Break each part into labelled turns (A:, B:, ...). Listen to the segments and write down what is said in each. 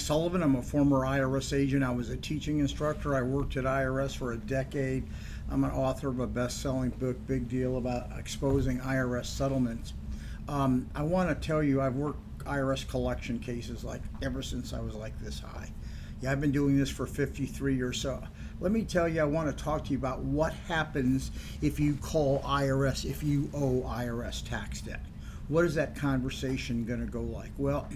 A: Sullivan. I'm a former IRS agent. I was a teaching instructor. I worked at IRS for a decade. I'm an author of a best-selling book, Big Deal, about exposing IRS settlements. I want to tell you, I've worked IRS collection cases like ever since I was like this high. Yeah, I've been doing this for 53 years. So let me tell you, I want to talk to you about what happens if you call IRS, if you owe IRS tax debt. What is that conversation going to go like? Well,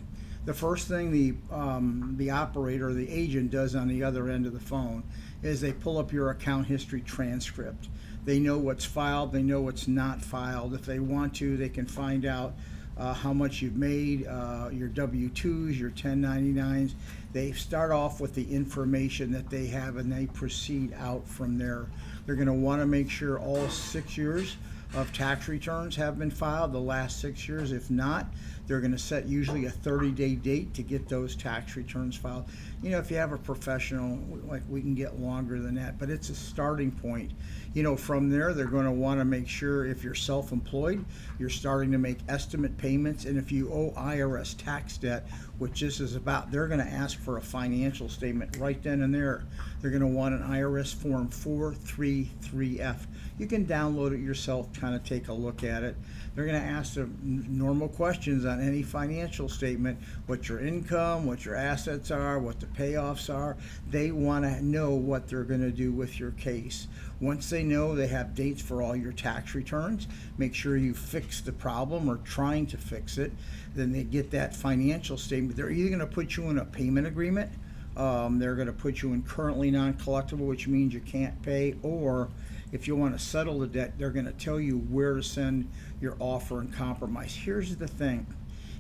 A: the first thing the operator, the agent, does on the other end of the phone is they pull up your account history transcript. They know what's filed, they know what's not filed. If they want to, they can find out how much you've made, your W-2s, your 1099s. They start off with the information that they have and they proceed out from there. They're going to want to make sure all 6 years of tax returns have been filed, the last 6 years. If not, they're going to set usually a 30-day date to get those tax returns filed. You know, if you have a professional, like, we can get longer than that, but it's a starting point. You know, from there, they're going to want to make sure if you're self-employed, you're starting to make estimate payments. And if you owe IRS tax debt, which this is about, they're going to ask for a financial statement right then and there. They're going to want an IRS form 433F. You can download it yourself, kind of take a look at it. They're going to ask the normal questions on any financial statement: what your income, what your assets are, what the payoffs are. They want to know what they're going to do with your case. Once they know, they have dates for all your tax returns. Make sure you fix the problem or trying to fix it. Then they get that financial statement. They're either going to put you in a payment agreement, they're going to put you in currently non-collectible, which means you can't pay, or if you want to settle the debt, they're going to tell you where to send your offer and compromise. Here's the thing: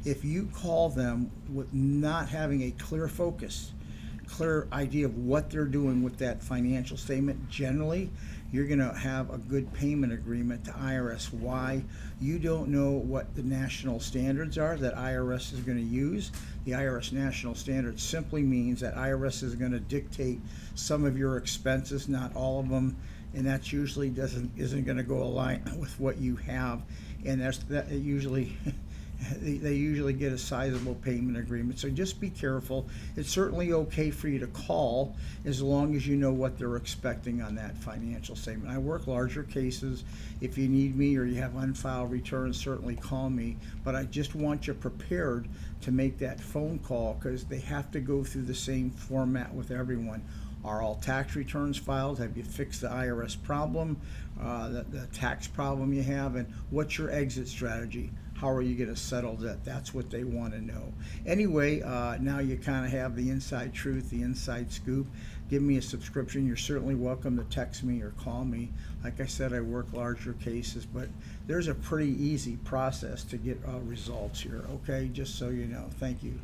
A: if you call them with not having a clear focus, clear idea of what they're doing with that financial statement, generally you're going to have a good payment agreement to IRS. Why? You don't know what the national standards are that IRS is going to use. The IRS national standards simply means that IRS is going to dictate some of your expenses, not all of them, and that usually isn't going to go align with what you have, and that usually they usually get a sizable payment agreement. So just be careful. It's certainly okay for you to call as long as you know what they're expecting on that financial statement. I work larger cases. If you need me or you have unfiled returns, certainly call me. But I just want you prepared to make that phone call, because they have to go through the same format with everyone. Are all tax returns filed? Have you fixed the IRS problem, the tax problem you have? And what's your exit strategy? How are you going to settle that? That's what they want to know. Anyway, now you kind of have the inside truth, the inside scoop. Give me a subscription. You're certainly welcome to text me or call me. Like I said, I work larger cases, but there's a pretty easy process to get results here, okay? Just so you know. Thank you.